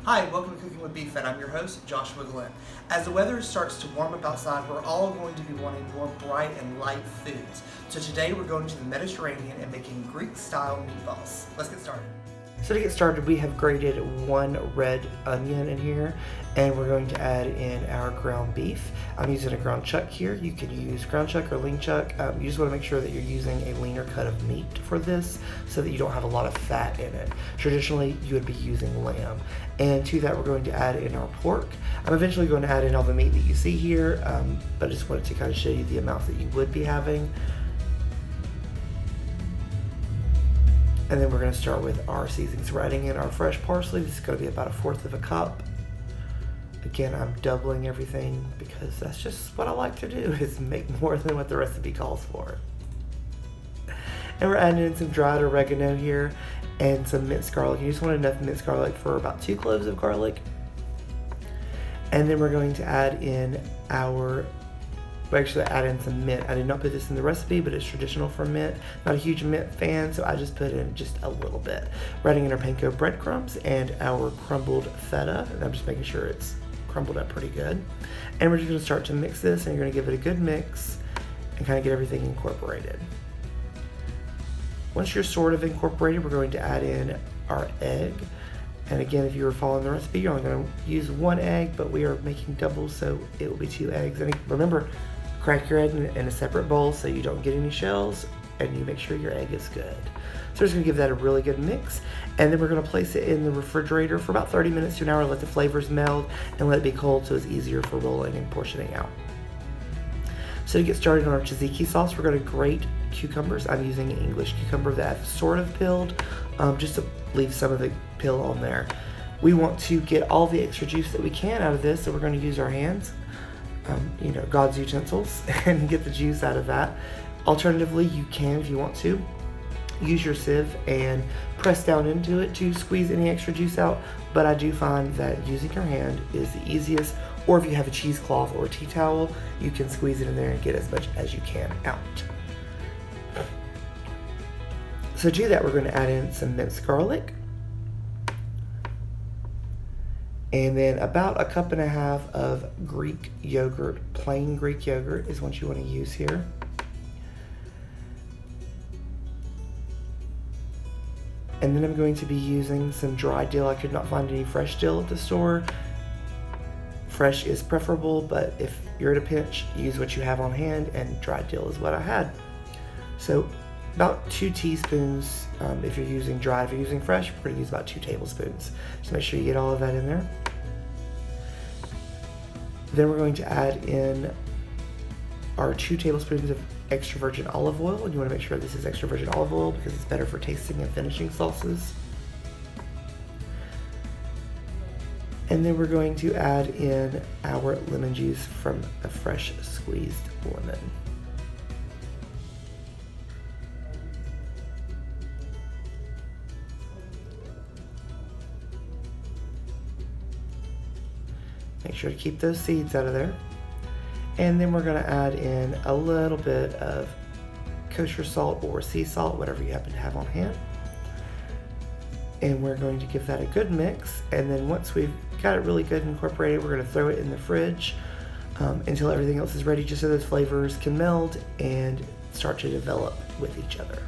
Hi, welcome to Cooking with Beef, and I'm your host, Joshua Glenn. As the weather starts to warm up outside, we're all going to be wanting more bright and light foods. So today we're going to the Mediterranean and making Greek-style meatballs. Let's get started. So to get started, we have grated one red onion in here, and we're going to add in our ground beef. I'm using a ground chuck here. You can use ground chuck or lean chuck. You just want to make sure that you're using a leaner cut of meat for this so that you don't have a lot of fat in it. Traditionally, you would be using lamb. And to that, we're going to add in our pork. I'm eventually going to add in all the meat that you see here, but I just wanted to kind of show you the amounts that you would be having. And then we're going to start with our seasonings. We're adding in our fresh parsley. This is going to be about 1/4 of a cup. Again, I'm doubling everything because that's just what I like to do, is make more than what the recipe calls for. And we're adding in some dried oregano here and some minced garlic. You just want enough minced garlic for about 2 cloves of garlic. And then we're going to add in some mint. I did not put this in the recipe, but it's traditional for mint. Not a huge mint fan, so I just put in just a little bit. We're adding in our panko breadcrumbs and our crumbled feta, and I'm just making sure it's crumbled up pretty good. And we're just gonna start to mix this, and you're gonna give it a good mix and kind of get everything incorporated. Once you're sort of incorporated, we're going to add in our egg. And again, if you were following the recipe, you're only going to use 1 egg, but we are making doubles, so it will be 2 eggs. And remember, crack your egg in a separate bowl so you don't get any shells, and you make sure your egg is good. So we're just going to give that a really good mix, and then we're going to place it in the refrigerator for about 30 minutes to an hour, let the flavors meld, and let it be cold so it's easier for rolling and portioning out. So to get started on our tzatziki sauce, we're going to grate cucumbers. I'm using an English cucumber that I've sort of peeled, just to leave some of the peel on there. We want to get all the extra juice that we can out of this, so we're going to use our hands, God's utensils, and get the juice out of that. Alternatively, you can, if you want to, use your sieve and press down into it to squeeze any extra juice out, but I do find that using your hand is the easiest, or if you have a cheesecloth or a tea towel, you can squeeze it in there and get as much as you can out. So to do that, we're going to add in some minced garlic, and then about 1.5 cups of Greek yogurt. Plain Greek yogurt is what you want to use here. And then I'm going to be using some dried dill. I could not find any fresh dill at the store. Fresh is preferable, but if you're at a pinch, use what you have on hand, and dried dill is what I had. So about 2 teaspoons if you're using dry. If you're using fresh, we're going to use about 2 tablespoons. Just make sure you get all of that in there. Then we're going to add in our 2 tablespoons of extra virgin olive oil, and you want to make sure this is extra virgin olive oil because it's better for tasting and finishing sauces. And then we're going to add in our lemon juice from a fresh squeezed lemon. Make sure to keep those seeds out of there. And then we're going to add in a little bit of kosher salt or sea salt, whatever you happen to have on hand. And we're going to give that a good mix. And then once we've got it really good and incorporated, we're going to throw it in the fridge until everything else is ready, just so those flavors can meld and start to develop with each other.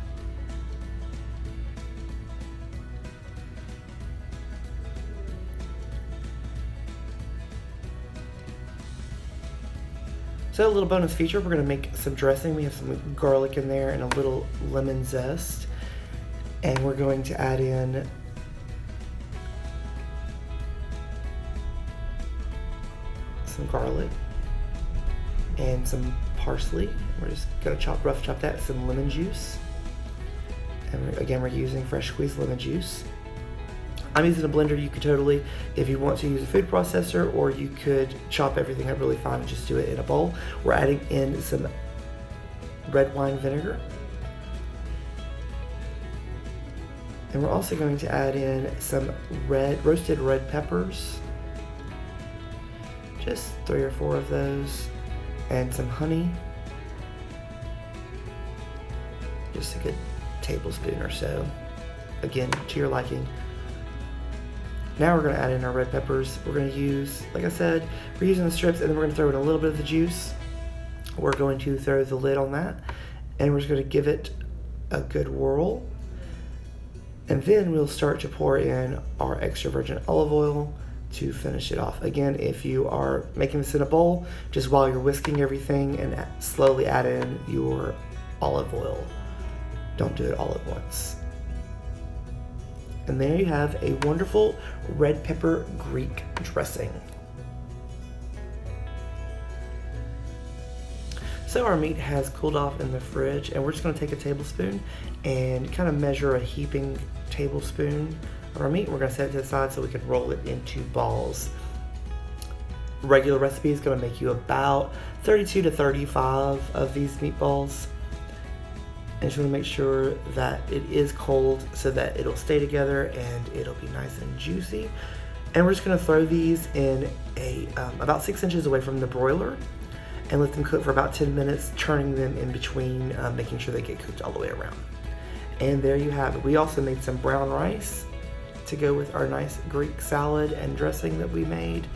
So a little bonus feature, we're going to make some dressing. We have some garlic in there and a little lemon zest. And we're going to add in some garlic and some parsley. We're just going to rough chop that, some lemon juice. And again, we're using fresh squeezed lemon juice. I'm using a blender. You could totally, if you want to, use a food processor, or you could chop everything up really fine and just do it in a bowl. We're adding in some red wine vinegar. And we're also going to add in some roasted red peppers. Just 3 or 4 of those. And some honey. Just a good tablespoon or so. Again, to your liking. Now we're going to add in our red peppers. We're going to use, like I said, we're using the strips, and then we're going to throw in a little bit of the juice. We're going to throw the lid on that, and we're just going to give it a good whirl. And then we'll start to pour in our extra virgin olive oil to finish it off. Again, if you are making this in a bowl, just while you're whisking everything, and slowly add in your olive oil. Don't do it all at once. And there you have a wonderful red pepper Greek dressing. So our meat has cooled off in the fridge, and we're just going to take a tablespoon and kind of measure a heaping tablespoon of our meat. We're going to set it to the side so we can roll it into balls. Regular recipe is going to make you about 32 to 35 of these meatballs. And just want to make sure that it is cold so that it'll stay together and it'll be nice and juicy. And we're just going to throw these in about 6 inches away from the broiler and let them cook for about 10 minutes, turning them in between, making sure they get cooked all the way around. And there you have it. We also made some brown rice to go with our nice Greek salad and dressing that we made.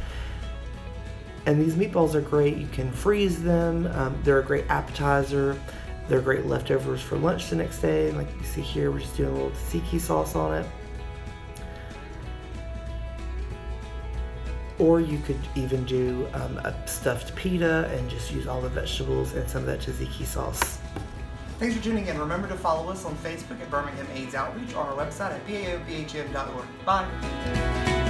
And these meatballs are great. You can freeze them. They're a great appetizer. They're great leftovers for lunch the next day. And like you see here, we're just doing a little tzatziki sauce on it. Or you could even do a stuffed pita and just use all the vegetables and some of that tzatziki sauce. Thanks for tuning in. Remember to follow us on Facebook at Birmingham AIDS Outreach or our website at paobhm.org. Bye.